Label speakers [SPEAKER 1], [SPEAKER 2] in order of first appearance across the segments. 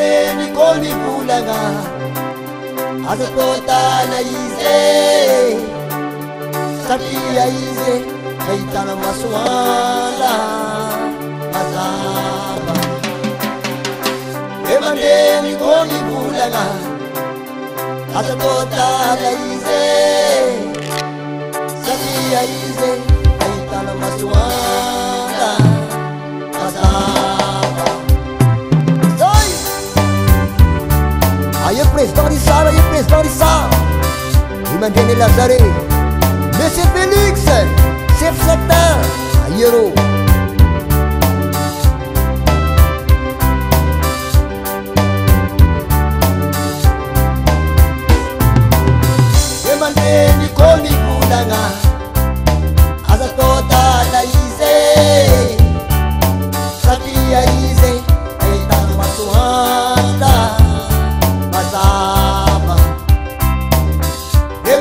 [SPEAKER 1] mandeni komi bulanga azatota na ize sakia ize kaitana maswala azaba mandeni komi bulanga azatota na ize sakia ize kaitana maswala azaba. Aye président de ça, il m'a donné la zarée. Monsieur Félix, chef secteur, aïero. Il m'a donné komi bulanga, azatota la ize, sakia ize, eitana masuanda.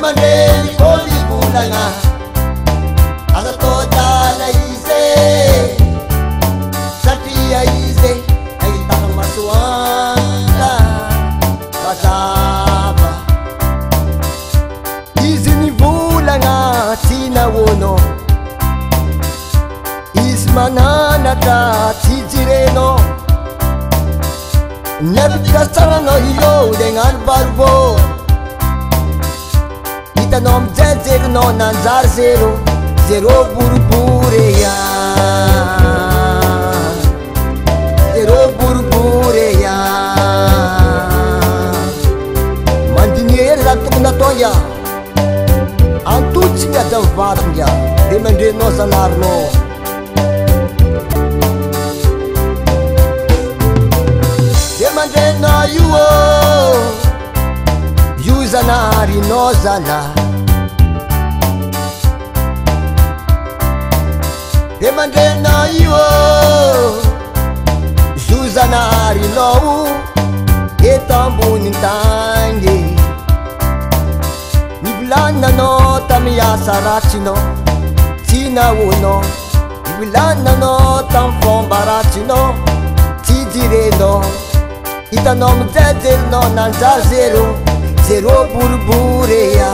[SPEAKER 1] Mandeni komi bulanga azatota na ize sakia ize aitana maswanda kasaba izi ni bulanga tina wono ismanana ta tijireno nebikasana no hilo dengan barbo nom jejer no nanzar zero zero burbureya zero burbureya mandinier la tukna toya antu chinga jamvarnya demande no sanarno demande na yuo yuzanari no zana demande na yo Suzanari no etambu nintange niblana no tamia sarachino tina wono niblana no tamfon barachino tidireno itanom tetel no nanza zero zero burbureya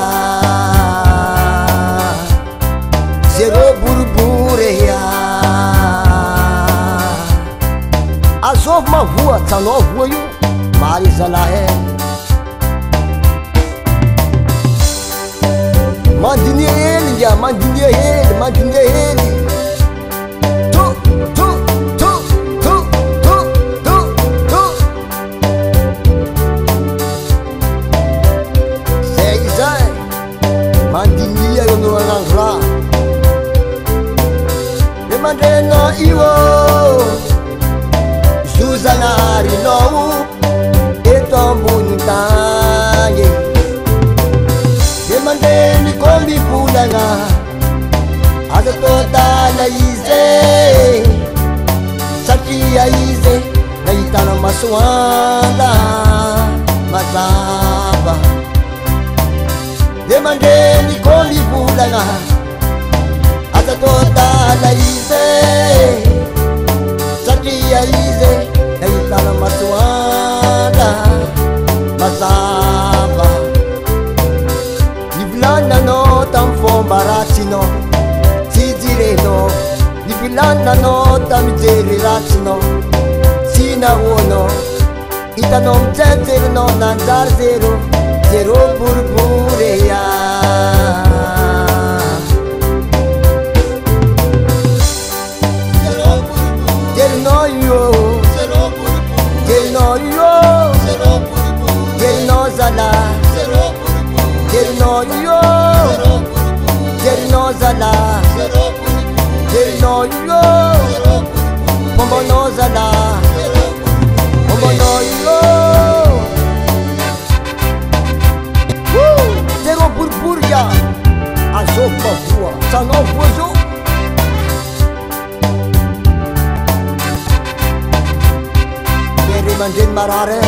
[SPEAKER 1] zero burbureya azov ma rua tsanov rua yo marizala é mandine ele ya mandine ele tu seizai mandine yo no angra mandena iwo Suzanari no etambunitange demandeni komi bulanga azatota na ize sakia ize naitana maswanda mazaba demandeni komi bulanga azatota na ize sakia ize naitana maswanda mazaba niblana no tamfon baratino tidireno niblana no tamjeri ratino sina wono itanom teter no nanzar zero zero burbureya Zero burburia, a sopa voa, ça n'en voit mandin marare